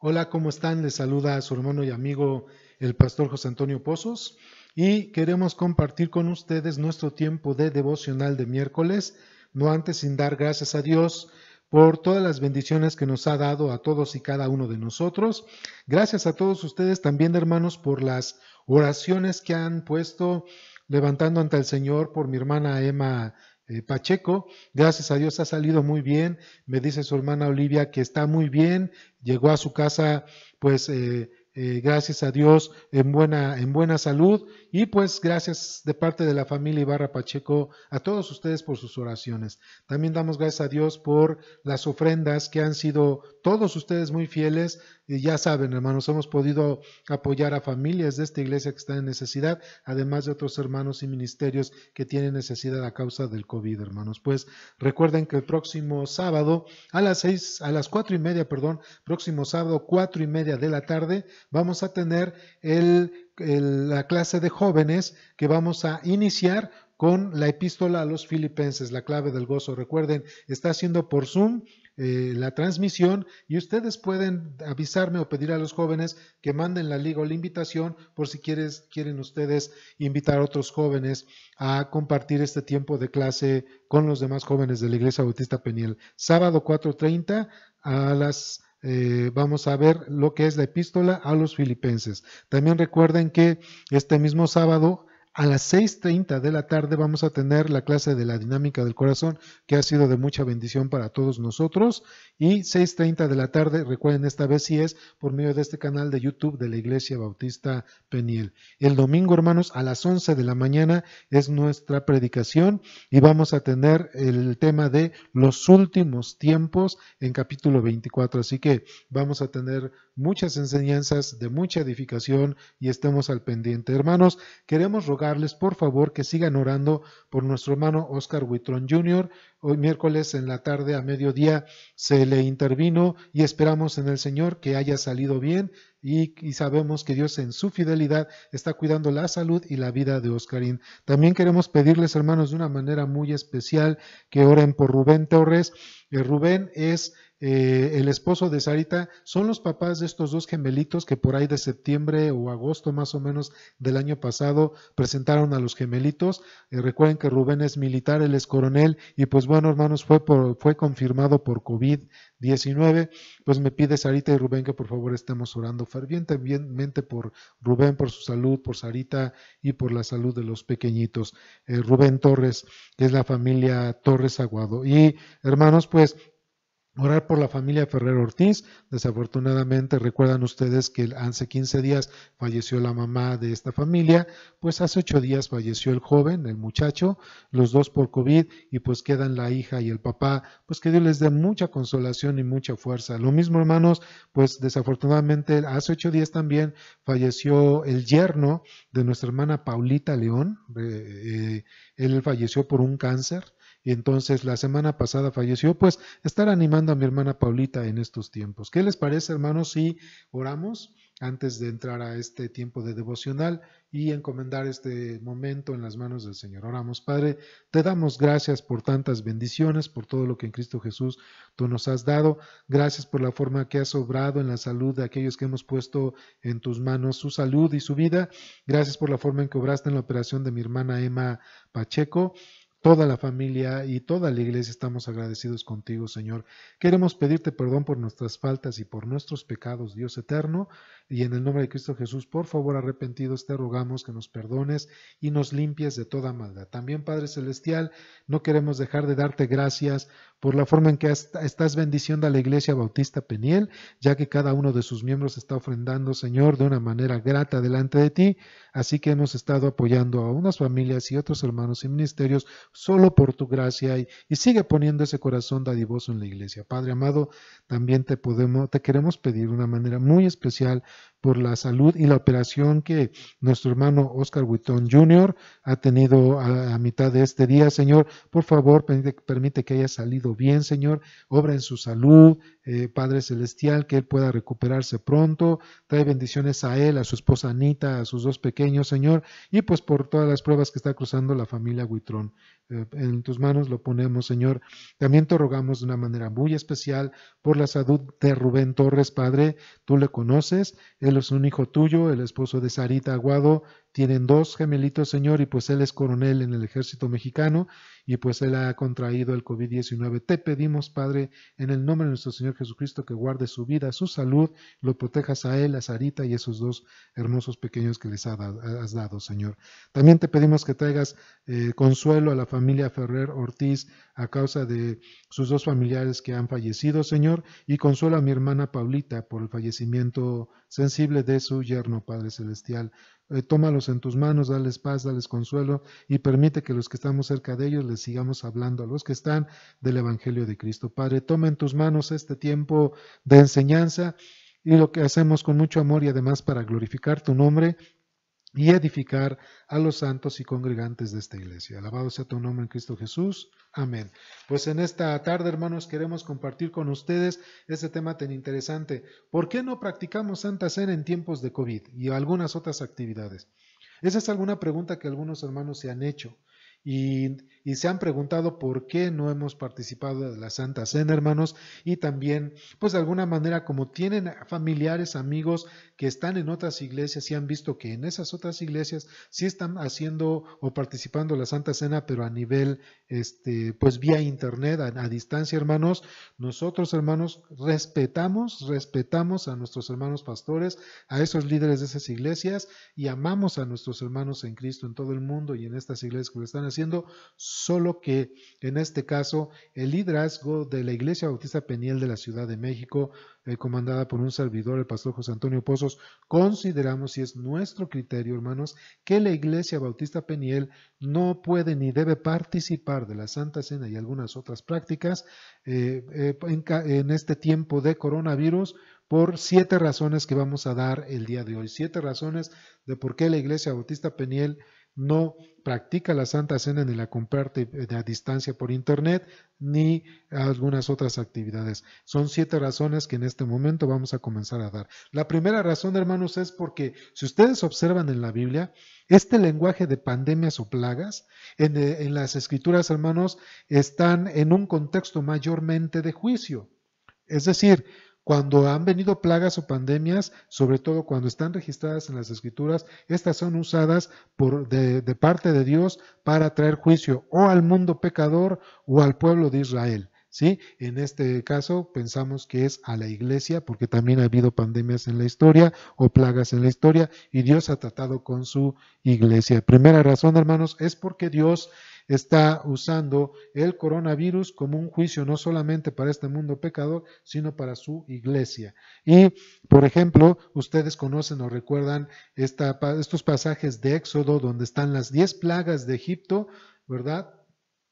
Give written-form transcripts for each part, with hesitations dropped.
Hola, ¿cómo están? Les saluda a su hermano y amigo el pastor José Antonio Pozos y queremos compartir con ustedes nuestro tiempo de devocional de miércoles, no antes sin dar gracias a Dios por todas las bendiciones que nos ha dado a todos y cada uno de nosotros. Gracias a todos ustedes también, hermanos, por las oraciones que han puesto levantando ante el Señor por mi hermana Emma Pacheco. Gracias a Dios ha salido muy bien. Me dice su hermana Olivia que está muy bien, llegó a su casa pues gracias a Dios en buena salud y pues gracias de parte de la familia Ibarra Pacheco a todos ustedes por sus oraciones. También damos gracias a Dios por las ofrendas que han sido todos ustedes muy fieles y ya saben, hermanos, hemos podido apoyar a familias de esta iglesia que están en necesidad, además de otros hermanos y ministerios que tienen necesidad a causa del COVID, hermanos. Pues recuerden que el próximo sábado a las 4:30, próximo sábado 4:30 de la tarde, vamos a tener la clase de jóvenes que vamos a iniciar con la epístola a los filipenses, la clave del gozo. Recuerden, está haciendo por Zoom la transmisión y ustedes pueden avisarme o pedir a los jóvenes que manden la liga o la invitación por si quieren ustedes invitar a otros jóvenes a compartir este tiempo de clase con los demás jóvenes de la Iglesia Bautista Peniel. Sábado 4:30 vamos a ver lo que es la epístola a los filipenses. También recuerden que este mismo sábado a las 6:30 de la tarde vamos a tener la clase de la dinámica del corazón, que ha sido de mucha bendición para todos nosotros. Y 6:30 de la tarde, recuerden, esta vez sí es por medio de este canal de YouTube de la Iglesia Bautista Peniel. El domingo, hermanos, a las 11 de la mañana es nuestra predicación y vamos a tener el tema de los últimos tiempos en capítulo 24. Así que vamos a tener muchas enseñanzas de mucha edificación y estemos al pendiente. Hermanos, queremos rogarles por favor que sigan orando por nuestro hermano Oscar Huitrón Jr. Hoy miércoles en la tarde a mediodía se le intervino y esperamos en el Señor que haya salido bien y sabemos que Dios en su fidelidad está cuidando la salud y la vida de Oscarín. También queremos pedirles, hermanos, de una manera muy especial que oren por Rubén Torres. Rubén es el esposo de Sarita, son los papás de estos dos gemelitos que por ahí de septiembre o agosto más o menos del año pasado presentaron a los gemelitos. Recuerden que Rubén es militar, él es coronel y pues bueno, hermanos, fue confirmado por COVID-19. Pues me pide Sarita y Rubén que por favor estemos orando fervientemente por Rubén, por su salud, por Sarita y por la salud de los pequeñitos. Rubén Torres, que es la familia Torres Aguado. Y hermanos, pues orar por la familia Ferrer Ortiz. Desafortunadamente, recuerdan ustedes que hace 15 días falleció la mamá de esta familia, pues hace 8 días falleció el joven, el muchacho, los dos por COVID, y pues quedan la hija y el papá, pues que Dios les dé mucha consolación y mucha fuerza. Lo mismo, hermanos, pues desafortunadamente hace 8 días también falleció el yerno de nuestra hermana Paulita León. Él falleció por un cáncer. Y entonces la semana pasada falleció, pues estar animando a mi hermana Paulita en estos tiempos. ¿Qué les parece, hermanos, si oramos antes de entrar a este tiempo de devocional y encomendar este momento en las manos del Señor? Oramos. Padre, te damos gracias por tantas bendiciones, por todo lo que en Cristo Jesús tú nos has dado. Gracias por la forma que has obrado en la salud de aquellos que hemos puesto en tus manos su salud y su vida. Gracias por la forma en que obraste en la operación de mi hermana Emma Pacheco. Toda la familia y toda la iglesia estamos agradecidos contigo, Señor. Queremos pedirte perdón por nuestras faltas y por nuestros pecados, Dios eterno. Y en el nombre de Cristo Jesús, por favor, arrepentidos, te rogamos que nos perdones y nos limpies de toda maldad. También, Padre Celestial, no queremos dejar de darte gracias por la forma en que estás bendiciendo a la Iglesia Bautista Peniel, ya que cada uno de sus miembros está ofrendando, Señor, de una manera grata delante de ti. Así que hemos estado apoyando a unas familias y otros hermanos y ministerios solo por tu gracia y sigue poniendo ese corazón dadivoso en la iglesia. Padre amado, también te queremos pedir de una manera muy especial por la salud y la operación que nuestro hermano Oscar Huitrón Jr. ha tenido a mitad de este día, Señor. Por favor, permite que haya salido bien, Señor. Obra en su salud, Padre Celestial, que él pueda recuperarse pronto. Trae bendiciones a él, a su esposa Anita, a sus dos pequeños, Señor, y pues por todas las pruebas que está cruzando la familia Huitrón. en tus manos lo ponemos, Señor. También te rogamos de una manera muy especial por la salud de Rubén Torres, Padre. Tú le conoces, él es un hijo tuyo, el esposo de Sarita Aguado. Tienen 2 gemelitos, Señor, y pues él es coronel en el ejército mexicano y pues él ha contraído el COVID-19. Te pedimos, Padre, en el nombre de nuestro Señor Jesucristo, que guarde su vida, su salud, lo protejas a él, a Sarita y a esos 2 hermosos pequeños que les has dado, Señor. También te pedimos que traigas consuelo a la familia Ferrer Ortiz a causa de sus 2 familiares que han fallecido, Señor, y consuelo a mi hermana Paulita por el fallecimiento sensible de su yerno, Padre Celestial. Tómalos en tus manos, dales paz, dales consuelo y permite que los que estamos cerca de ellos les sigamos hablando a los que están del Evangelio de Cristo. Padre, toma en tus manos este tiempo de enseñanza y lo que hacemos con mucho amor y además para glorificar tu nombre y edificar a los santos y congregantes de esta iglesia. Alabado sea tu nombre en Cristo Jesús. Amén. Pues en esta tarde, hermanos, queremos compartir con ustedes este tema tan interesante. ¿Por qué no practicamos Santa Cena en tiempos de COVID y algunas otras actividades? Esa es alguna pregunta que algunos hermanos se han hecho. Y se han preguntado por qué no hemos participado de la Santa Cena, hermanos, y también, pues de alguna manera, como tienen familiares, amigos que están en otras iglesias y han visto que en esas otras iglesias sí están haciendo o participando de la Santa Cena, pero a nivel, pues vía internet, a distancia, hermanos. Nosotros, hermanos, respetamos a nuestros hermanos pastores, a esos líderes de esas iglesias y amamos a nuestros hermanos en Cristo en todo el mundo y en estas iglesias que lo están haciendo, solo que en este caso el liderazgo de la Iglesia Bautista Peniel de la Ciudad de México, comandada por un servidor, el pastor José Antonio Pozos, consideramos, y es nuestro criterio, hermanos, que la Iglesia Bautista Peniel no puede ni debe participar de la Santa Cena y algunas otras prácticas en este tiempo de coronavirus, por 7 razones que vamos a dar el día de hoy. 7 razones de por qué la Iglesia Bautista Peniel no practica la Santa Cena ni la comparte a distancia por internet ni algunas otras actividades. Son 7 razones que en este momento vamos a comenzar a dar. La primera razón, hermanos, es porque si ustedes observan en la Biblia, este lenguaje de pandemias o plagas en las escrituras, hermanos, están en un contexto mayormente de juicio. Es decir, cuando han venido plagas o pandemias, sobre todo cuando están registradas en las Escrituras, estas son usadas de parte de Dios para traer juicio o al mundo pecador o al pueblo de Israel. ¿Sí? En este caso pensamos que es a la iglesia, porque también ha habido pandemias en la historia o plagas en la historia, y Dios ha tratado con su iglesia. Primera razón, hermanos, es porque Dios está usando el coronavirus como un juicio no solamente para este mundo pecador, sino para su iglesia. Y, por ejemplo, ustedes conocen o recuerdan estos pasajes de Éxodo donde están las 10 plagas de Egipto, ¿verdad?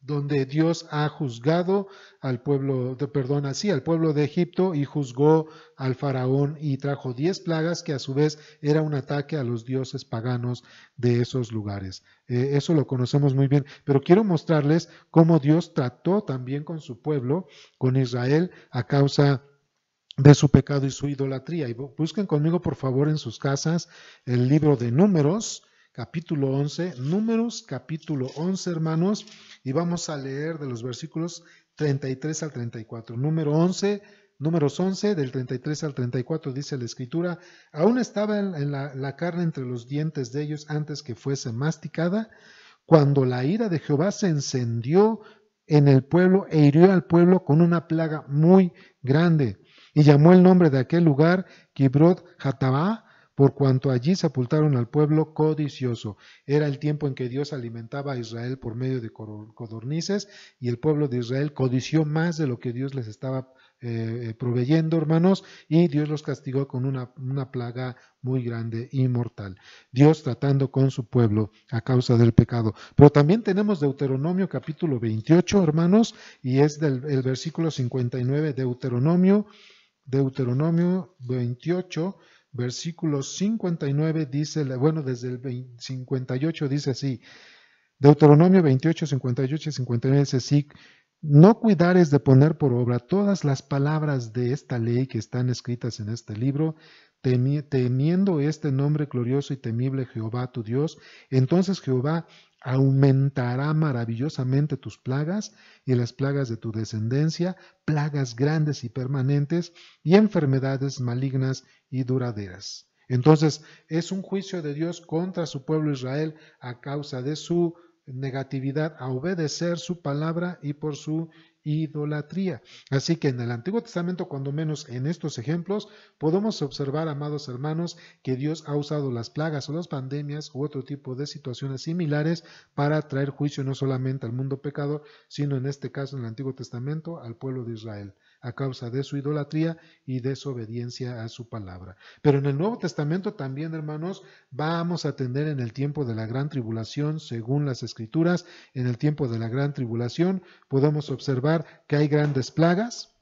Donde Dios ha juzgado al pueblo, al pueblo de Egipto y juzgó al faraón y trajo 10 plagas que a su vez era un ataque a los dioses paganos de esos lugares. Eso lo conocemos muy bien, pero quiero mostrarles cómo Dios trató también con su pueblo, con Israel, a causa de su pecado y su idolatría. Y busquen conmigo, por favor, en sus casas el libro de Números, capítulo 11, Números, capítulo 11, hermanos, y vamos a leer de los versículos 33 al 34. Números 11, del 33 al 34, dice la Escritura: aún estaba la carne entre los dientes de ellos antes que fuese masticada, cuando la ira de Jehová se encendió en el pueblo e hirió al pueblo con una plaga muy grande. Y llamó el nombre de aquel lugar Kibrot Hatabá, por cuanto allí sepultaron al pueblo codicioso. Era el tiempo en que Dios alimentaba a Israel por medio de codornices, y el pueblo de Israel codició más de lo que Dios les estaba proveyendo, hermanos, y Dios los castigó con una plaga muy grande y mortal. Dios tratando con su pueblo a causa del pecado. Pero también tenemos Deuteronomio capítulo 28, hermanos, y es el versículo 59, Deuteronomio 28, versículo 59 dice, desde el 58 dice así, Deuteronomio 28, 58 y 59 dice así: no cuidares de poner por obra todas las palabras de esta ley que están escritas en este libro, temiendo este nombre glorioso y temible Jehová tu Dios, entonces Jehová aumentará maravillosamente tus plagas y las plagas de tu descendencia, plagas grandes y permanentes y enfermedades malignas y duraderas. Entonces, es un juicio de Dios contra su pueblo Israel a causa de su negatividad a obedecer su palabra y por su idolatría. Así que en el Antiguo Testamento, cuando menos en estos ejemplos, podemos observar, amados hermanos, que Dios ha usado las plagas o las pandemias u otro tipo de situaciones similares para traer juicio no solamente al mundo pecador, sino en este caso en el Antiguo Testamento al pueblo de Israel, a causa de su idolatría y desobediencia a su palabra. Pero en el Nuevo Testamento también, hermanos, vamos a tener en el tiempo de la gran tribulación, según las Escrituras, en el tiempo de la gran tribulación podemos observar que hay grandes plagas,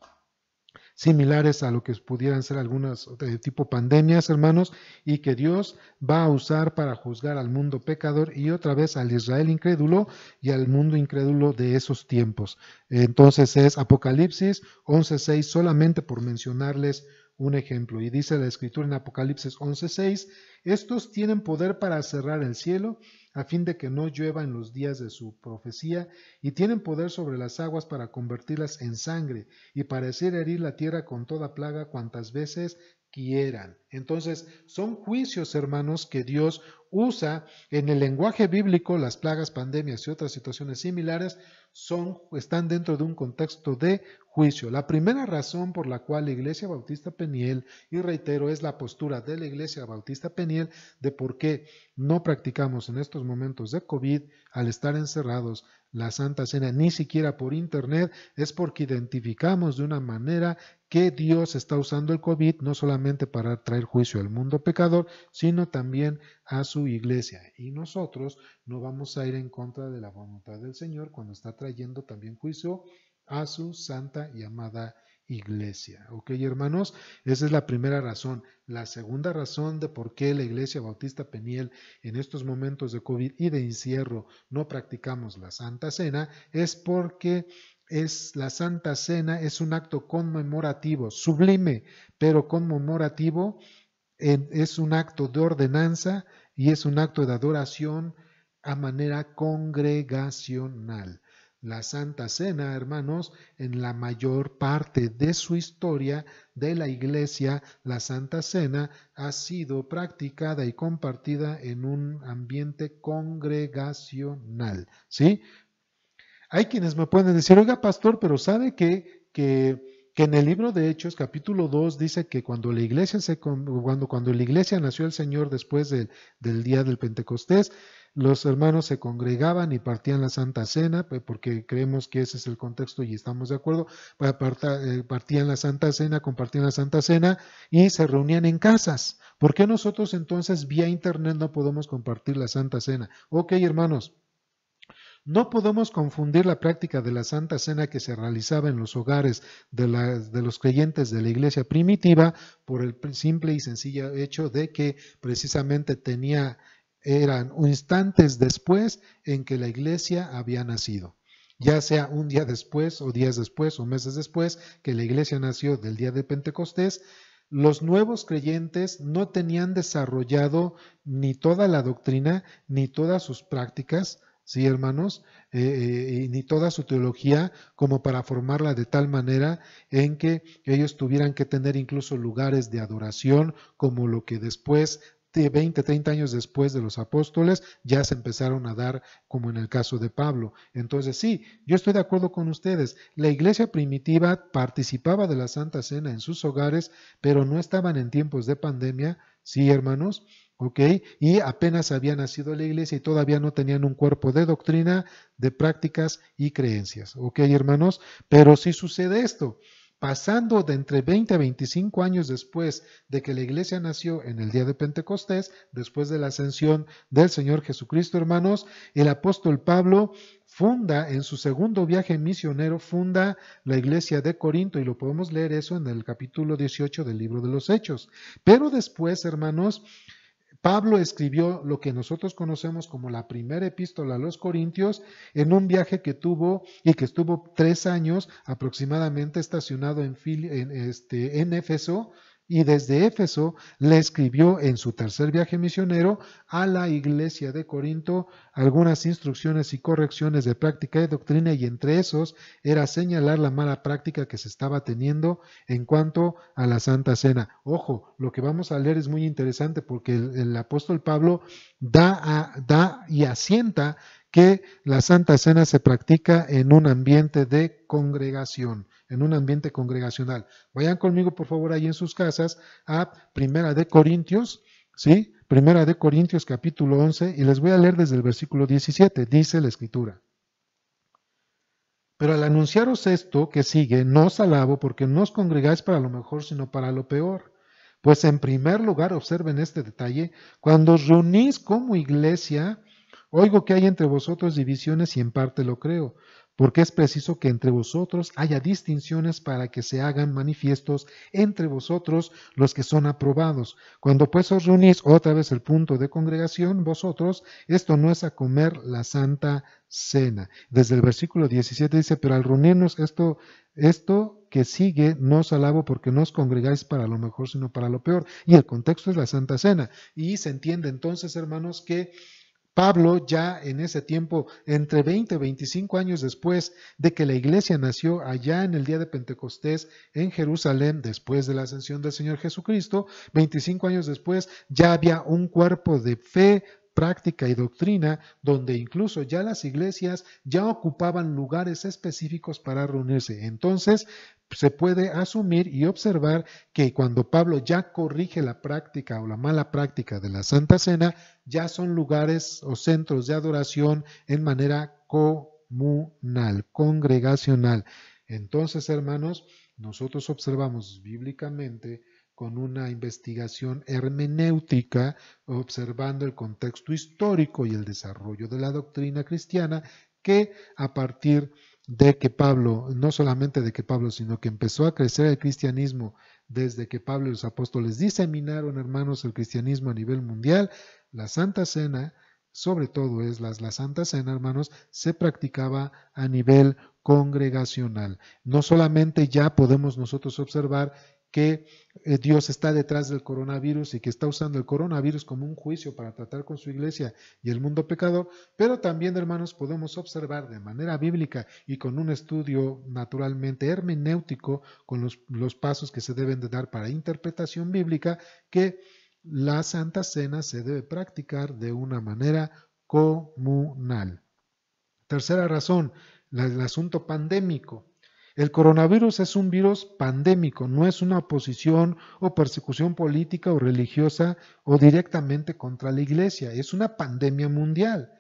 similares a lo que pudieran ser algunas tipo pandemias, hermanos, y que Dios va a usar para juzgar al mundo pecador y otra vez al Israel incrédulo y al mundo incrédulo de esos tiempos. Entonces es Apocalipsis 11:6, solamente por mencionarles un ejemplo. Y dice la Escritura en Apocalipsis 11:6, estos tienen poder para cerrar el cielo a fin de que no llueva en los días de su profecía, y tienen poder sobre las aguas para convertirlas en sangre, y para hacer herir la tierra con toda plaga cuantas veces quieran. Entonces, son juicios, hermanos, que Dios usa en el lenguaje bíblico. Las plagas, pandemias y otras situaciones similares están dentro de un contexto de juicio. La primera razón por la cual la Iglesia Bautista Peniel, y reitero, es la postura de la Iglesia Bautista Peniel de por qué no practicamos en estos momentos de COVID, al estar encerrados, la Santa Cena, ni siquiera por internet, es porque identificamos de una manera que Dios está usando el COVID no solamente para traer juicio al mundo pecador, sino también a su iglesia. Y nosotros no vamos a ir en contra de la voluntad del Señor cuando está trayendo también juicio a su santa y amada iglesia. ¿Ok, hermanos? Esa es la primera razón. La segunda razón de por qué la Iglesia Bautista Peniel en estos momentos de COVID y de encierro no practicamos la Santa Cena es porque la Santa Cena es un acto conmemorativo, sublime, pero conmemorativo, es un acto de ordenanza y es un acto de adoración a manera congregacional. La Santa Cena, hermanos, en la mayor parte de su historia de la Iglesia, la Santa Cena ha sido practicada y compartida en un ambiente congregacional, ¿sí? Hay quienes me pueden decir, oiga, pastor, pero ¿sabe que en el libro de Hechos, capítulo 2, dice que cuando la iglesia cuando la iglesia nació el Señor después del día del Pentecostés, los hermanos se congregaban y partían la Santa Cena, porque creemos que ese es el contexto y estamos de acuerdo, partían la Santa Cena, compartían la Santa Cena y se reunían en casas. ¿Por qué nosotros entonces vía internet no podemos compartir la Santa Cena? Ok, hermanos. No podemos confundir la práctica de la Santa Cena que se realizaba en los hogares de los creyentes de la iglesia primitiva por el simple y sencillo hecho de que precisamente eran instantes después en que la iglesia había nacido. Ya sea un día después o días después o meses después que la iglesia nació del día de Pentecostés, los nuevos creyentes no tenían desarrollado ni toda la doctrina ni todas sus prácticas, sí, hermanos, ni toda su teología como para formarla de tal manera en que ellos tuvieran que tener incluso lugares de adoración como lo que después de 20, 30 años después de los apóstoles ya se empezaron a dar, como en el caso de Pablo. Entonces sí, yo estoy de acuerdo con ustedes, la iglesia primitiva participaba de la Santa Cena en sus hogares, pero no estaban en tiempos de pandemia, sí, hermanos. ¿Ok? Y apenas había nacido la iglesia y todavía no tenían un cuerpo de doctrina, de prácticas y creencias. ¿Ok, hermanos? Pero sí sucede esto. Pasando de entre 20 a 25 años después de que la iglesia nació en el día de Pentecostés, después de la ascensión del Señor Jesucristo, hermanos, el apóstol Pablo funda en su segundo viaje misionero, funda la iglesia de Corinto, y lo podemos leer eso en el capítulo 18 del libro de los Hechos. Pero después, hermanos, Pablo escribió lo que nosotros conocemos como la primera epístola a los Corintios en un viaje que tuvo y que estuvo 3 años aproximadamente estacionado en Éfeso, y desde Éfeso le escribió en su tercer viaje misionero a la iglesia de Corinto algunas instrucciones y correcciones de práctica y doctrina, y entre esos era señalar la mala práctica que se estaba teniendo en cuanto a la Santa Cena. Ojo, lo que vamos a leer es muy interesante porque el apóstol Pablo da y asienta que la Santa Cena se practica en un ambiente de congregación, en un ambiente congregacional. Vayan conmigo, por favor, ahí en sus casas a Primera de Corintios, ¿sí? Primera de Corintios capítulo 11, y les voy a leer desde el versículo 17, dice la Escritura. Pero al anunciaros esto que sigue, no os alabo porque no os congregáis para lo mejor, sino para lo peor. Pues en primer lugar, observen este detalle, cuando os reunís como iglesia, oigo que hay entre vosotros divisiones y en parte lo creo, porque es preciso que entre vosotros haya distinciones para que se hagan manifiestos entre vosotros los que son aprobados. Cuando pues os reunís, otra vez el punto de congregación, vosotros, esto no es a comer la Santa Cena. Desde el versículo 17 dice, pero al reunirnos esto que sigue, no os alabo porque no os congregáis para lo mejor, sino para lo peor. Y el contexto es la Santa Cena. Y se entiende entonces, hermanos, que Pablo ya en ese tiempo, entre 20 y 25 años después de que la iglesia nació allá en el día de Pentecostés en Jerusalén, después de la ascensión del Señor Jesucristo, 25 años después ya había un cuerpo de fe, práctica y doctrina, donde incluso ya las iglesias ya ocupaban lugares específicos para reunirse. Entonces, se puede asumir y observar que cuando Pablo ya corrige la práctica o la mala práctica de la Santa Cena, ya son lugares o centros de adoración en manera comunal, congregacional. Entonces, hermanos, nosotros observamos bíblicamente con una investigación hermenéutica, observando el contexto histórico y el desarrollo de la doctrina cristiana, que a partir de que Pablo, no solamente de que Pablo, sino que empezó a crecer el cristianismo desde que Pablo y los apóstoles diseminaron, hermanos, el cristianismo a nivel mundial, la Santa Cena, sobre todo es la Santa Cena, hermanos, se practicaba a nivel congregacional. No solamente ya podemos nosotros observar que Dios está detrás del coronavirus y que está usando el coronavirus como un juicio para tratar con su iglesia y el mundo pecador, pero también, hermanos, podemos observar de manera bíblica y con un estudio naturalmente hermenéutico, con los pasos que se deben de dar para interpretación bíblica, que la Santa Cena se debe practicar de una manera comunal. Tercera razón, el asunto pandémico. El coronavirus es un virus pandémico, no es una oposición o persecución política o religiosa o directamente contra la iglesia, es una pandemia mundial.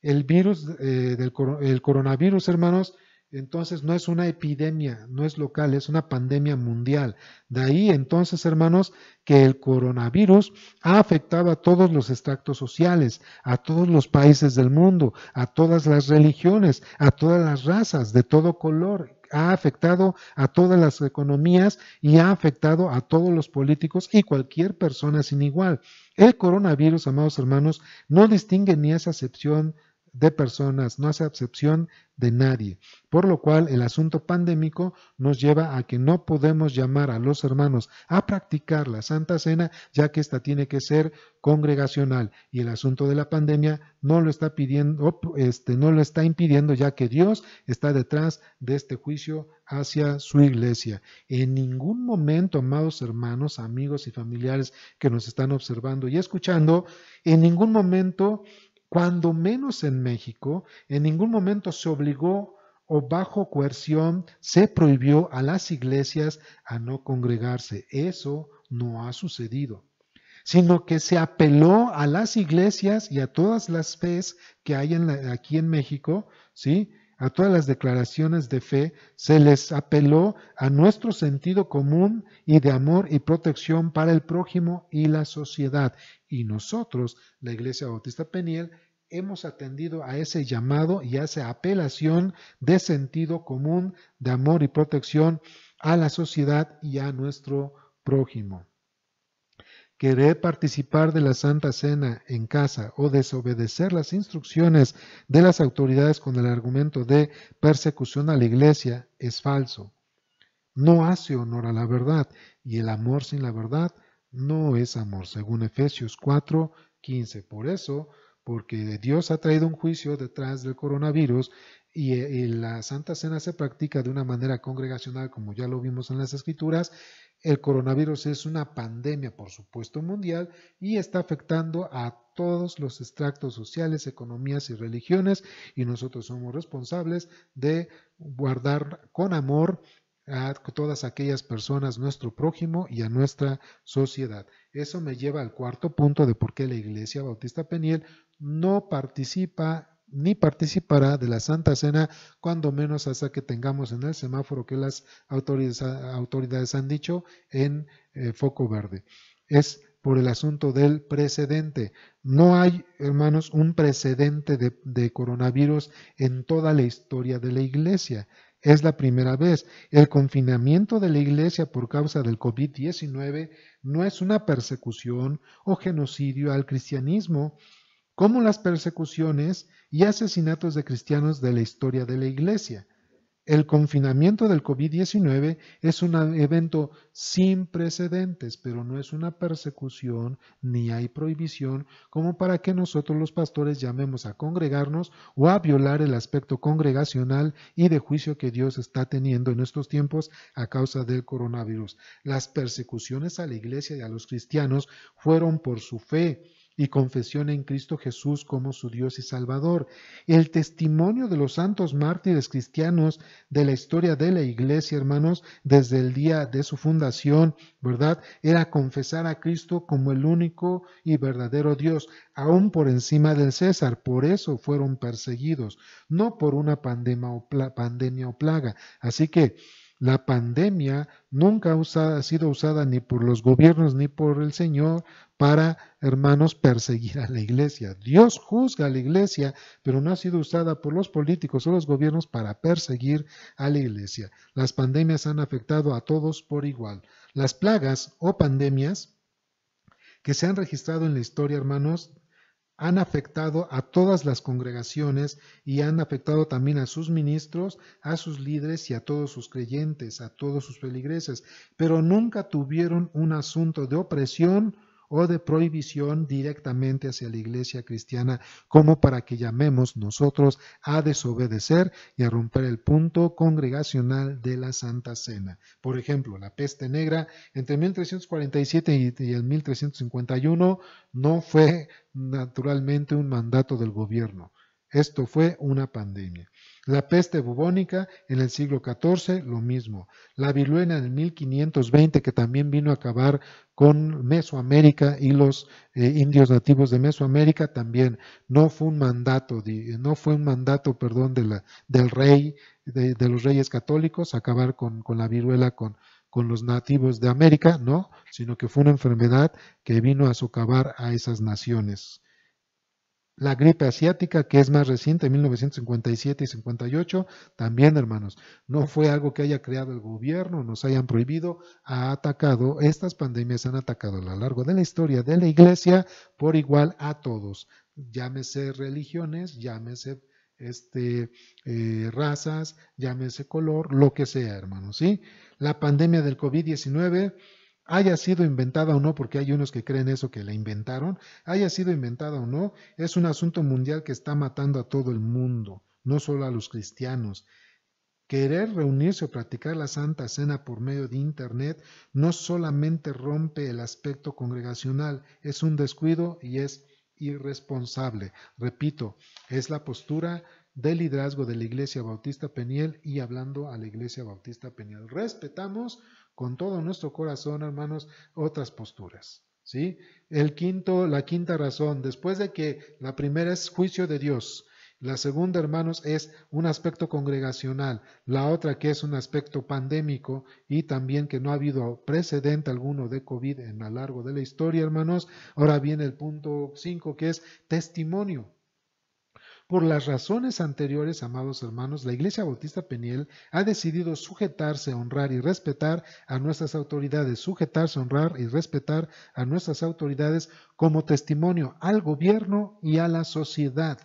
El virus el coronavirus, hermanos, entonces no es una epidemia, no es local, es una pandemia mundial. De ahí entonces, hermanos, que el coronavirus ha afectado a todos los estratos sociales, a todos los países del mundo, a todas las religiones, a todas las razas de todo color. Ha afectado a todas las economías y ha afectado a todos los políticos y cualquier persona sin igual. El coronavirus, amados hermanos, no distingue ni hace acepción de personas, no hace acepción de nadie, por lo cual el asunto pandémico nos lleva a que no podemos llamar a los hermanos a practicar la Santa Cena, ya que esta tiene que ser congregacional, y el asunto de la pandemia no lo está pidiendo, no lo está impidiendo, ya que Dios está detrás de este juicio hacia su iglesia. En ningún momento, amados hermanos, amigos y familiares que nos están observando y escuchando, en ningún momento, cuando menos en México, en ningún momento se obligó o bajo coerción se prohibió a las iglesias a no congregarse. Eso no ha sucedido, sino que se apeló a las iglesias y a todas las fes que hay aquí en México, ¿sí? A todas las declaraciones de fe, se les apeló a nuestro sentido común y de amor y protección para el prójimo y la sociedad. Y nosotros, la Iglesia Bautista Peniel, hemos atendido a ese llamado y a esa apelación de sentido común, de amor y protección a la sociedad y a nuestro prójimo. Querer participar de la Santa Cena en casa o desobedecer las instrucciones de las autoridades con el argumento de persecución a la iglesia es falso. no hace honor a la verdad, y el amor sin la verdad no es amor, según Efesios 4:15. Por eso, porque Dios ha traído un juicio detrás del coronavirus y la Santa Cena se practica de una manera congregacional, como ya lo vimos en las Escrituras, el coronavirus es una pandemia, por supuesto, mundial y está afectando a todos los extractos sociales, economías y religiones, y nosotros somos responsables de guardar con amor a todas aquellas personas, nuestro prójimo y a nuestra sociedad. Eso me lleva al cuarto punto de por qué la Iglesia Bautista Peniel no participa ni participará de la Santa Cena, cuando menos hasta que tengamos en el semáforo que las autoridades han dicho en foco verde. Es por el asunto del precedente. No hay, hermanos, un precedente de coronavirus en toda la historia de la Iglesia. Es la primera vez. El confinamiento de la Iglesia por causa del COVID-19 no es una persecución o genocidio al cristianismo, como las persecuciones y asesinatos de cristianos de la historia de la Iglesia. El confinamiento del COVID-19 es un evento sin precedentes, pero no es una persecución ni hay prohibición como para que nosotros los pastores llamemos a congregarnos o a violar el aspecto congregacional y de juicio que Dios está teniendo en estos tiempos a causa del coronavirus. Las persecuciones a la iglesia y a los cristianos fueron por su fe y confesión en Cristo Jesús como su Dios y Salvador. El testimonio de los santos mártires cristianos de la historia de la iglesia, hermanos, desde el día de su fundación, ¿verdad? Era confesar a Cristo como el único y verdadero Dios, aún por encima del César. Por eso fueron perseguidos, no por una pandemia o plaga. Así que la pandemia nunca ha sido usada ni por los gobiernos ni por el Señor para, hermanos, perseguir a la iglesia. Dios juzga a la iglesia, pero no ha sido usada por los políticos o los gobiernos para perseguir a la iglesia. Las pandemias han afectado a todos por igual. Las plagas o pandemias que se han registrado en la historia, hermanos, han afectado a todas las congregaciones y han afectado también a sus ministros, a sus líderes y a todos sus creyentes, a todos sus feligreses, pero nunca tuvieron un asunto de opresión o de prohibición directamente hacia la iglesia cristiana, como para que llamemos nosotros a desobedecer y a romper el punto congregacional de la Santa Cena. Por ejemplo, la peste negra entre 1347 y el 1351 no fue naturalmente un mandato del gobierno. Esto fue una pandemia. La peste bubónica en el siglo XIV, lo mismo. La viruela en el 1520, que también vino a acabar con Mesoamérica y los indios nativos de Mesoamérica, también no fue un mandato, del rey, de los reyes católicos, acabar con la viruela, con los nativos de América, no, sino que fue una enfermedad que vino a socavar a esas naciones. La gripe asiática, que es más reciente, 1957 y 58, también, hermanos, no fue algo que haya creado el gobierno, nos hayan prohibido, estas pandemias han atacado a lo largo de la historia de la iglesia por igual a todos, llámese religiones, llámese razas, llámese color, lo que sea, hermanos, ¿sí? La pandemia del COVID-19 haya sido inventada o no, porque hay unos que creen eso, que la inventaron, haya sido inventada o no, es un asunto mundial que está matando a todo el mundo, no solo a los cristianos. Querer reunirse o practicar la Santa Cena por medio de Internet no solamente rompe el aspecto congregacional, es un descuido y es irresponsable. Repito, es la postura del liderazgo de la Iglesia Bautista Peniel y hablando a la Iglesia Bautista Peniel. Respetamos con todo nuestro corazón, hermanos, otras posturas, ¿sí? La quinta razón, después de que la primera es juicio de Dios, la segunda, hermanos, es un aspecto congregacional, la otra que es un aspecto pandémico y también que no ha habido precedente alguno de COVID en lo largo de la historia, hermanos. Ahora viene el punto 5, que es testimonio. Por las razones anteriores, amados hermanos, la Iglesia Bautista Peniel ha decidido sujetarse, honrar y respetar a nuestras autoridades, sujetarse, honrar y respetar a nuestras autoridades como testimonio al gobierno y a la sociedad.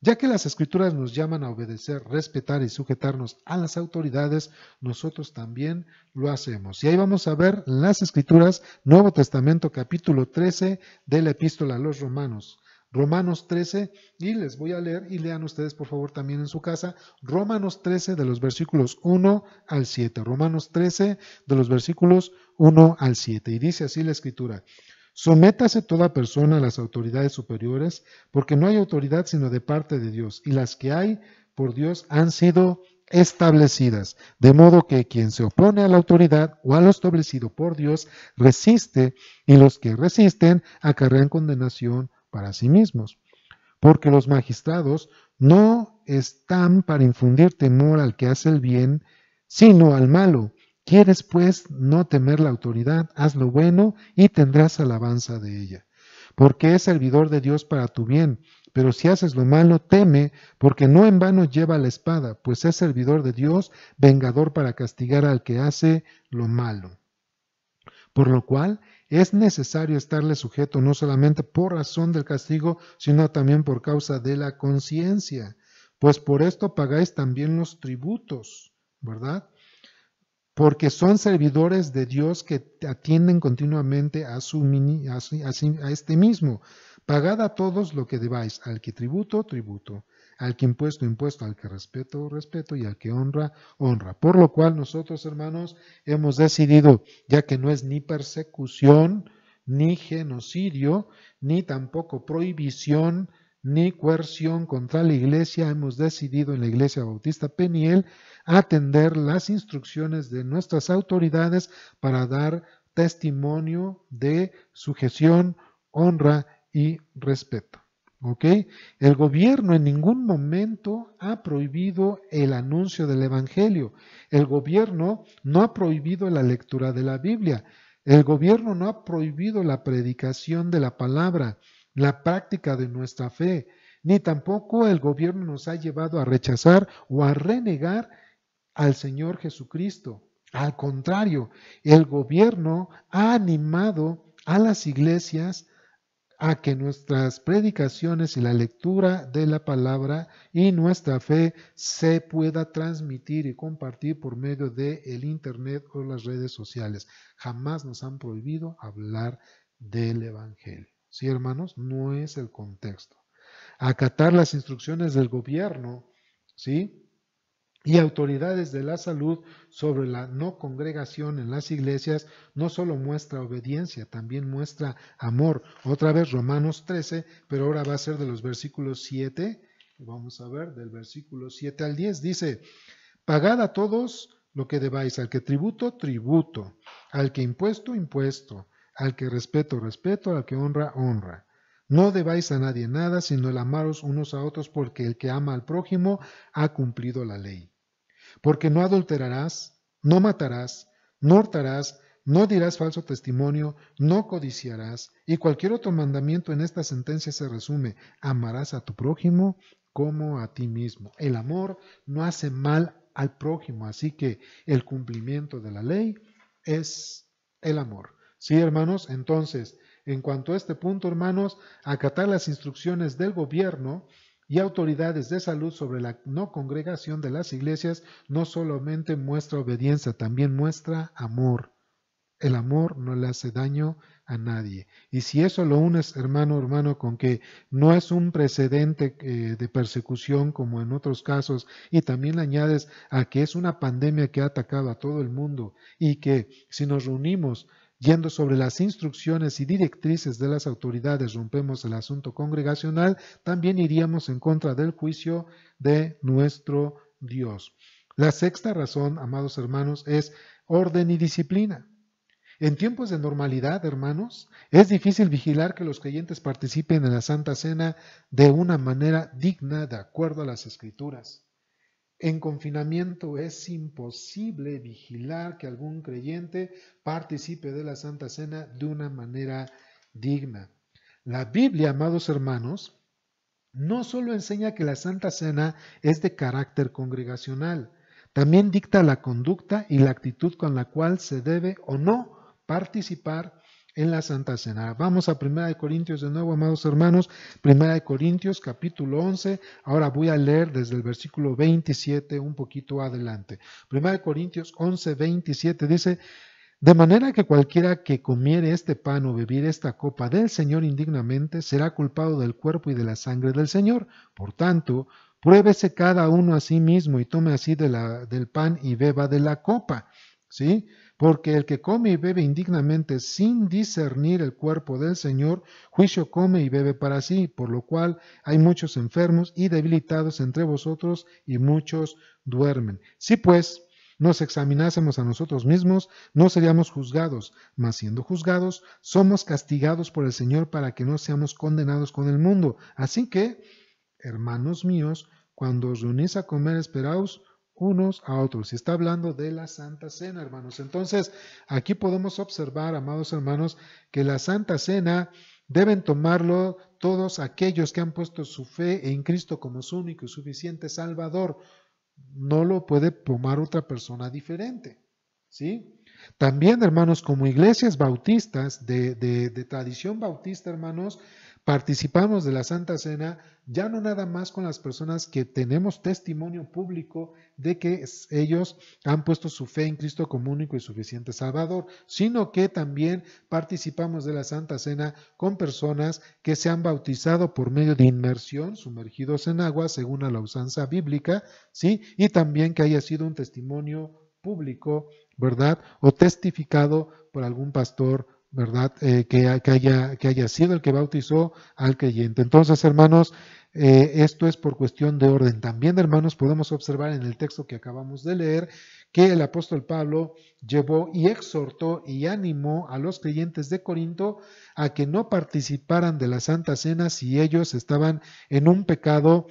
Ya que las Escrituras nos llaman a obedecer, respetar y sujetarnos a las autoridades, nosotros también lo hacemos. Y ahí vamos a ver las Escrituras, Nuevo Testamento, capítulo 13 de la Epístola a los Romanos. Romanos 13, y les voy a leer, y lean ustedes por favor también en su casa, Romanos 13 de los versículos 1 al 7. Romanos 13 de los versículos 1 al 7. Y dice así la Escritura: Sométase toda persona a las autoridades superiores, porque no hay autoridad sino de parte de Dios, y las que hay por Dios han sido establecidas, de modo que quien se opone a la autoridad o a lo establecido por Dios resiste, y los que resisten acarrean condenación para sí mismos. Porque los magistrados no están para infundir temor al que hace el bien, sino al malo. ¿Quieres pues no temer la autoridad? Haz lo bueno y tendrás alabanza de ella. Porque es servidor de Dios para tu bien. Pero si haces lo malo, teme, porque no en vano lleva la espada, pues es servidor de Dios, vengador para castigar al que hace lo malo. Por lo cual es necesario estarle sujeto no solamente por razón del castigo, sino también por causa de la conciencia, pues por esto pagáis también los tributos, ¿verdad? Porque son servidores de Dios que atienden continuamente a este mismo. Pagad a todos lo que debáis, al que tributo, tributo, al que impuesto, impuesto, al que respeto, respeto, y al que honra, honra. Por lo cual nosotros, hermanos, hemos decidido, ya que no es ni persecución, ni genocidio, ni tampoco prohibición, ni coerción contra la iglesia, hemos decidido en la Iglesia Bautista Peniel atender las instrucciones de nuestras autoridades para dar testimonio de sujeción, honra y respeto. ¿Ok? El gobierno en ningún momento ha prohibido el anuncio del Evangelio. El gobierno no ha prohibido la lectura de la Biblia. El gobierno no ha prohibido la predicación de la palabra, la práctica de nuestra fe, ni tampoco el gobierno nos ha llevado a rechazar o a renegar al Señor Jesucristo. Al contrario, el gobierno ha animado a las iglesias a que nuestras predicaciones y la lectura de la palabra y nuestra fe se pueda transmitir y compartir por medio de el internet o las redes sociales. Jamás nos han prohibido hablar del Evangelio. Sí, hermanos, no es el contexto. Acatar las instrucciones del gobierno, ¿sí?, y autoridades de la salud sobre la no congregación en las iglesias no solo muestra obediencia, también muestra amor. Otra vez Romanos 13, pero ahora va a ser de los versículos 7, vamos a ver, del versículo 7 al 10, dice: Pagad a todos lo que debáis, al que tributo, tributo, al que impuesto, impuesto, al que respeto, respeto, al que honra, honra. No debáis a nadie nada, sino el amaros unos a otros, porque el que ama al prójimo ha cumplido la ley. Porque no adulterarás, no matarás, no hurtarás, no dirás falso testimonio, no codiciarás, y cualquier otro mandamiento en esta sentencia se resume: amarás a tu prójimo como a ti mismo. El amor no hace mal al prójimo, así que el cumplimiento de la ley es el amor. Sí, hermanos, entonces, en cuanto a este punto, hermanos, acatar las instrucciones del gobierno y autoridades de salud sobre la no congregación de las iglesias no solamente muestra obediencia, también muestra amor. El amor no le hace daño a nadie. Y si eso lo unes, hermano, con que no es un precedente de persecución como en otros casos, y también le añades a que es una pandemia que ha atacado a todo el mundo y que si nos reunimos yendo sobre las instrucciones y directrices de las autoridades, rompemos el asunto congregacional, también iríamos en contra del juicio de nuestro Dios. La sexta razón, amados hermanos, es orden y disciplina. En tiempos de normalidad, hermanos, es difícil vigilar que los creyentes participen en la Santa Cena de una manera digna de acuerdo a las Escrituras. En confinamiento es imposible vigilar que algún creyente participe de la Santa Cena de una manera digna. La Biblia, amados hermanos, no solo enseña que la Santa Cena es de carácter congregacional, también dicta la conducta y la actitud con la cual se debe o no participar en la Santa Cena. Vamos a 1 Corintios de nuevo, amados hermanos. 1 Corintios capítulo 11. Ahora voy a leer desde el versículo 27 un poquito adelante. 1 Corintios 11, 27 dice: de manera que cualquiera que comiere este pan o bebiere esta copa del Señor indignamente será culpado del cuerpo y de la sangre del Señor. Por tanto, pruébese cada uno a sí mismo y tome así del pan y beba de la copa. ¿Sí? Porque el que come y bebe indignamente sin discernir el cuerpo del Señor, juicio come y bebe para sí, por lo cual hay muchos enfermos y debilitados entre vosotros y muchos duermen. Sí, pues, nos examinásemos a nosotros mismos, no seríamos juzgados, mas siendo juzgados, somos castigados por el Señor para que no seamos condenados con el mundo. Así que, hermanos míos, cuando os reunís a comer, esperaos unos a otros. Y está hablando de la Santa Cena, hermanos. Entonces, aquí podemos observar, amados hermanos, que la Santa Cena deben tomarlo todos aquellos que han puesto su fe en Cristo como su único y suficiente Salvador. No lo puede tomar otra persona diferente, ¿sí? También, hermanos, como iglesias bautistas de tradición bautista, hermanos, participamos de la Santa Cena ya no nada más con las personas que tenemos testimonio público de que ellos han puesto su fe en Cristo como único y suficiente Salvador, sino que también participamos de la Santa Cena con personas que se han bautizado por medio de inmersión, sumergidos en agua, según a la usanza bíblica, ¿sí? Y también que haya sido un testimonio público, ¿verdad? O testificado por algún pastor, ¿verdad? Que haya sido el que bautizó al creyente. Entonces, hermanos, esto es por cuestión de orden. También, hermanos, podemos observar en el texto que acabamos de leer que el apóstol Pablo llevó y exhortó y animó a los creyentes de Corinto a que no participaran de la Santa Cena si ellos estaban en un pecado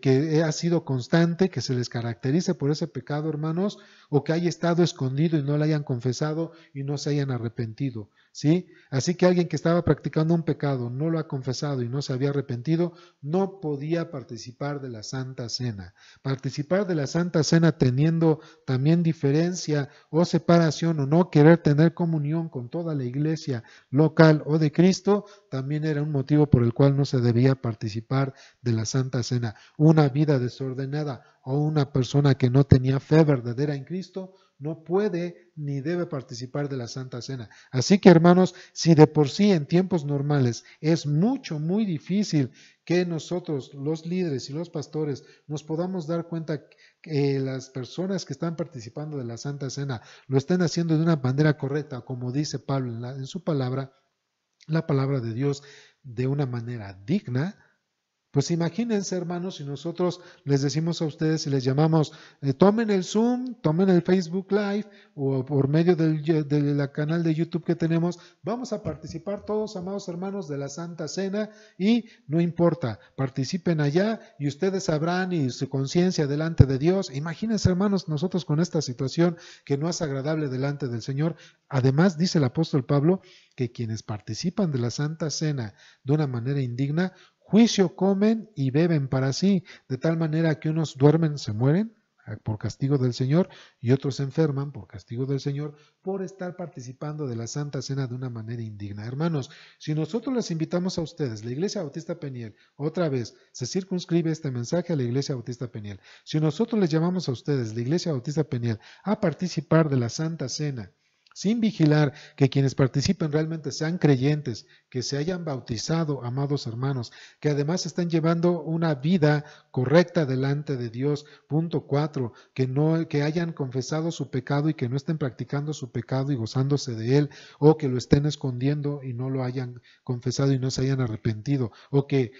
que ha sido constante, que se les caracterice por ese pecado, hermanos, o que haya estado escondido y no lo hayan confesado y no se hayan arrepentido, ¿sí? Así que alguien que estaba practicando un pecado, no lo ha confesado y no se había arrepentido, no podía participar de la Santa Cena. Participar de la Santa Cena teniendo también diferencia o separación o no querer tener comunión con toda la iglesia local o de Cristo, también era un motivo por el cual no se debía participar de la Santa Cena. Una vida desordenada o una persona que no tenía fe verdadera en Cristo no puede ni debe participar de la Santa Cena. Así que, hermanos, si de por sí en tiempos normales es muy difícil que nosotros, los líderes y los pastores, nos podamos dar cuenta que las personas que están participando de la Santa Cena lo estén haciendo de una manera correcta, como dice Pablo en su palabra, la palabra de Dios, de una manera digna. Pues imagínense, hermanos, si nosotros les decimos a ustedes y les llamamos, tomen el Zoom, tomen el Facebook Live o por medio del canal de YouTube que tenemos, vamos a participar todos, amados hermanos, de la Santa Cena y no importa, participen allá y ustedes sabrán y su conciencia delante de Dios. Imagínense, hermanos, nosotros con esta situación que no es agradable delante del Señor. Además, dice el apóstol Pablo que quienes participan de la Santa Cena de una manera indigna, juicio comen y beben para sí, de tal manera que unos duermen, se mueren por castigo del Señor y otros se enferman por castigo del Señor por estar participando de la Santa Cena de una manera indigna. Hermanos, si nosotros les invitamos a ustedes, la Iglesia Bautista Peniel, otra vez se circunscribe este mensaje a la Iglesia Bautista Peniel, si nosotros les llamamos a ustedes, la Iglesia Bautista Peniel, a participar de la Santa Cena, sin vigilar que quienes participen realmente sean creyentes, que se hayan bautizado, amados hermanos, que además estén llevando una vida correcta delante de Dios. Punto 4, que hayan confesado su pecado y que no estén practicando su pecado y gozándose de él, o que lo estén escondiendo y no lo hayan confesado y no se hayan arrepentido, o que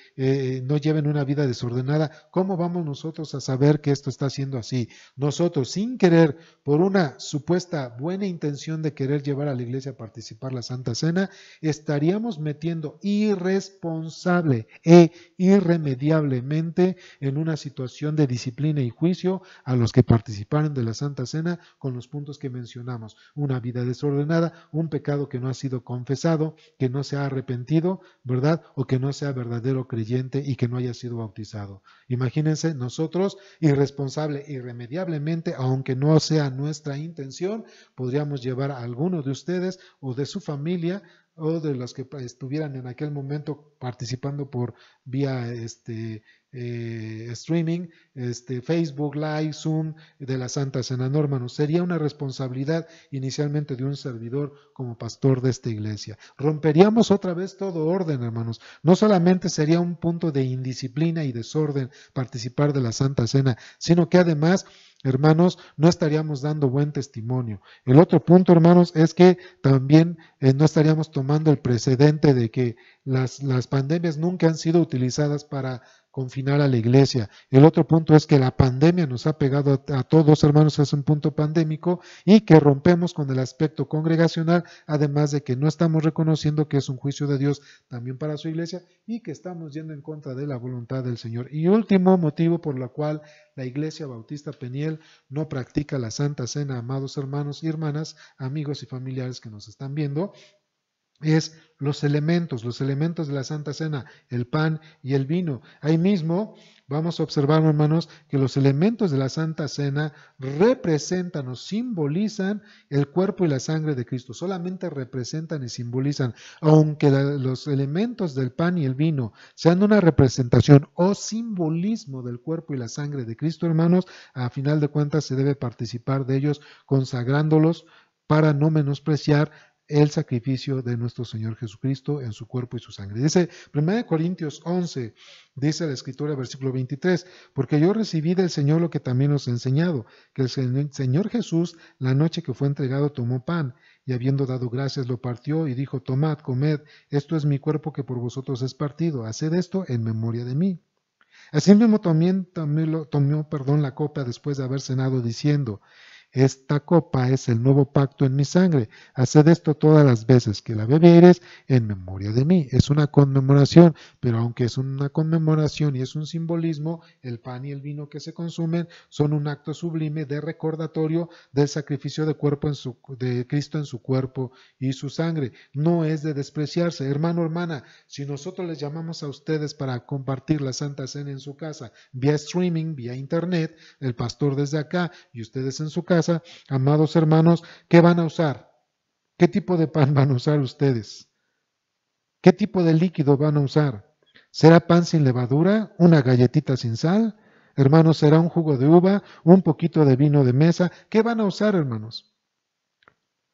no lleven una vida desordenada. ¿Cómo vamos nosotros a saber que esto está siendo así? Nosotros, sin querer, por una supuesta buena intención de querer llevar a la iglesia a participar la Santa Cena, estaríamos metiendo irresponsable e irremediablemente en una situación de disciplina y juicio a los que participaron de la Santa Cena con los puntos que mencionamos: una vida desordenada, un pecado que no ha sido confesado, que no se ha arrepentido, ¿verdad? O que no sea verdadero creyente y que no haya sido bautizado. Imagínense, nosotros irresponsable, irremediablemente, aunque no sea nuestra intención, podríamos llevar a alguno de ustedes o de su familia o de los que estuvieran en aquel momento participando por vía streaming, Facebook Live, Zoom, de la Santa Cena. No, hermanos, sería una responsabilidad inicialmente de un servidor como pastor de esta iglesia. Romperíamos otra vez todo orden, hermanos. No solamente sería un punto de indisciplina y desorden participar de la Santa Cena, sino que además, hermanos, no estaríamos dando buen testimonio. El otro punto, hermanos, es que también no estaríamos tomando el precedente de que las pandemias nunca han sido utilizadas para confinar a la iglesia. El otro punto es que la pandemia nos ha pegado a todos, hermanos, es un punto pandémico, y que rompemos con el aspecto congregacional, además de que no estamos reconociendo que es un juicio de Dios también para su iglesia y que estamos yendo en contra de la voluntad del Señor. Y último motivo por el cual la Iglesia Bautista Peniel no practica la Santa Cena, amados hermanos y hermanas, amigos y familiares que nos están viendo, es los elementos de la Santa Cena, el pan y el vino. Ahí mismo vamos a observar, hermanos, que los elementos de la Santa Cena representan o simbolizan el cuerpo y la sangre de Cristo. Solamente representan y simbolizan, aunque los elementos del pan y el vino sean una representación o simbolismo del cuerpo y la sangre de Cristo, hermanos, a final de cuentas se debe participar de ellos consagrándolos para no menospreciar el sacrificio de nuestro Señor Jesucristo en su cuerpo y su sangre. Dice 1 Corintios 11, dice la Escritura, versículo 23, porque yo recibí del Señor lo que también os he enseñado, que el Señor Jesús, la noche que fue entregado, tomó pan, y habiendo dado gracias lo partió y dijo, tomad, comed, esto es mi cuerpo que por vosotros es partido, haced esto en memoria de mí. Asimismo también tomó la copa después de haber cenado, diciendo, esta copa es el nuevo pacto en mi sangre. Haced esto todas las veces que la bebiereis en memoria de mí. Es una conmemoración, pero aunque es una conmemoración y es un simbolismo, el pan y el vino que se consumen son un acto sublime de recordatorio del sacrificio de Cristo en su cuerpo y su sangre. No es de despreciarse. Hermano, hermana, si nosotros les llamamos a ustedes para compartir la Santa Cena en su casa, vía streaming, vía internet, el pastor desde acá y ustedes en su casa, amados hermanos, ¿qué van a usar? ¿Qué tipo de pan van a usar ustedes? ¿Qué tipo de líquido van a usar? ¿Será pan sin levadura? ¿Una galletita sin sal? Hermanos, ¿será un jugo de uva? ¿Un poquito de vino de mesa? ¿Qué van a usar, hermanos?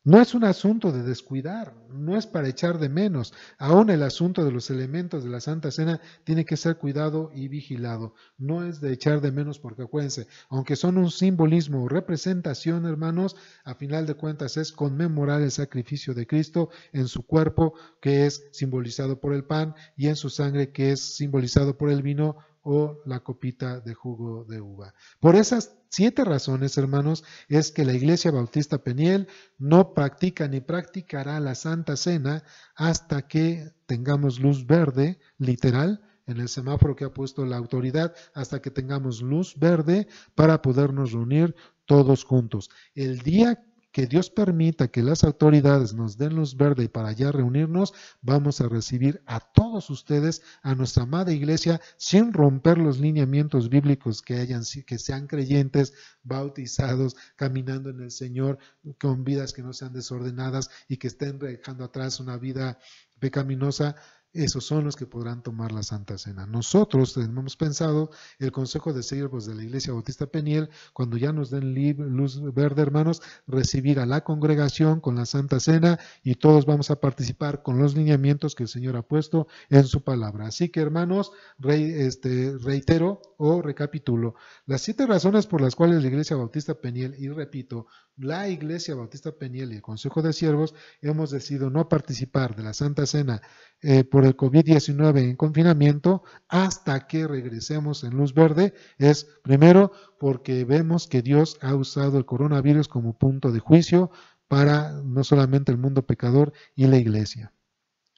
No es un asunto de descuidar, no es para echar de menos. Aún el asunto de los elementos de la Santa Cena tiene que ser cuidado y vigilado. No es de echar de menos porque acuérdense, aunque son un simbolismo o representación, hermanos, a final de cuentas es conmemorar el sacrificio de Cristo en su cuerpo, que es simbolizado por el pan, y en su sangre, que es simbolizado por el vino o la copita de jugo de uva. Por esas 7 razones, hermanos, es que la Iglesia Bautista Peniel no practica ni practicará la Santa Cena hasta que tengamos luz verde, literal, en el semáforo que ha puesto la autoridad, hasta que tengamos luz verde para podernos reunir todos juntos. El día que Dios permita que las autoridades nos den luz verde para ya reunirnos, vamos a recibir a todos ustedes, a nuestra amada iglesia, sin romper los lineamientos bíblicos que sean creyentes, bautizados, caminando en el Señor, con vidas que no sean desordenadas y que estén dejando atrás una vida pecaminosa. Esos son los que podrán tomar la Santa Cena. Nosotros hemos pensado, el Consejo de Siervos de la Iglesia Bautista Peniel, cuando ya nos den luz verde, hermanos, recibir a la congregación con la Santa Cena y todos vamos a participar con los lineamientos que el Señor ha puesto en su palabra. Así que, hermanos, reitero o recapitulo las 7 razones por las cuales la Iglesia Bautista Peniel, y repito, la Iglesia Bautista Peniel y el Consejo de Siervos hemos decidido no participar de la Santa Cena por el COVID-19 en confinamiento hasta que regresemos en luz verde. Es primero porque vemos que Dios ha usado el coronavirus como punto de juicio para no solamente el mundo pecador y la iglesia.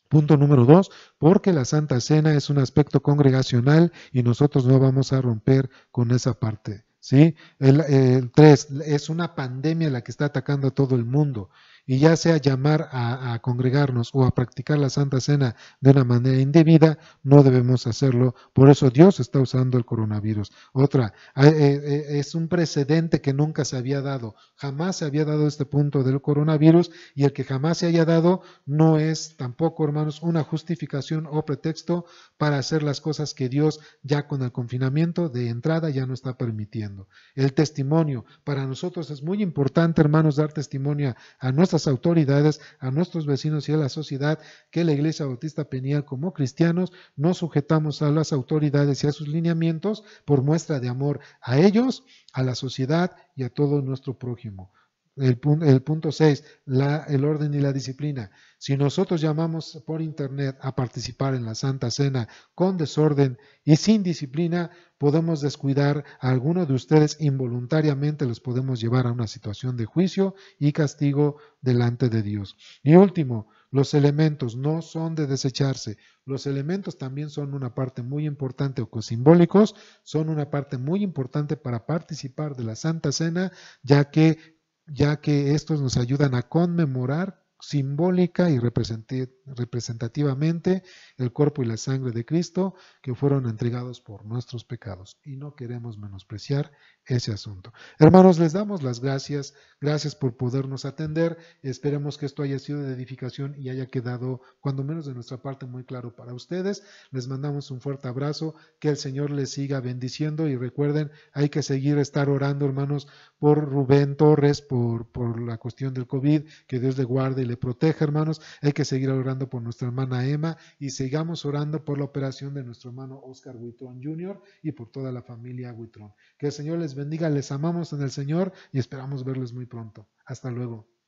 Punto número 2, porque la Santa Cena es un aspecto congregacional y nosotros no vamos a romper con esa parte. ¿Sí? El 3, es una pandemia la que está atacando a todo el mundo y ya sea llamar a congregarnos o a practicar la Santa Cena de una manera indebida, no debemos hacerlo. Por eso Dios está usando el coronavirus. Otra, es un precedente que nunca se había dado. Jamás se había dado este punto del coronavirus, y el que jamás se haya dado no es tampoco, hermanos, una justificación o pretexto para hacer las cosas que Dios ya con el confinamiento de entrada ya no está permitiendo. El testimonio, para nosotros es muy importante, hermanos, dar testimonio a nuestras autoridades, a nuestros vecinos y a la sociedad, que la Iglesia Bautista Peniel, como cristianos, nos sujetamos a las autoridades y a sus lineamientos por muestra de amor a ellos, a la sociedad y a todo nuestro prójimo. El punto 6, el orden y la disciplina. Si nosotros llamamos por internet a participar en la Santa Cena con desorden y sin disciplina, podemos descuidar a alguno de ustedes involuntariamente, los podemos llevar a una situación de juicio y castigo delante de Dios. Y último, los elementos no son de desecharse. Los elementos también son una parte muy importante, o simbólicos, son una parte muy importante para participar de la Santa Cena, ya que estos nos ayudan a conmemorar simbólica y representativamente el cuerpo y la sangre de Cristo, que fueron entregados por nuestros pecados, y no queremos menospreciar ese asunto. Hermanos, les damos las gracias por podernos atender. Esperemos que esto haya sido de edificación y haya quedado, cuando menos de nuestra parte, muy claro para ustedes. Les mandamos un fuerte abrazo, que el Señor les siga bendiciendo, y recuerden, hay que seguir estar orando, hermanos, por Rubén Torres, por la cuestión del COVID, que Dios le guarde y le proteja, hermanos. Hay que seguir orando por nuestra hermana Emma, y sigamos orando por la operación de nuestro hermano Oscar Huitrón Jr. y por toda la familia Huitrón. Que el Señor les bendiga, les amamos en el Señor y esperamos verles muy pronto. Hasta luego.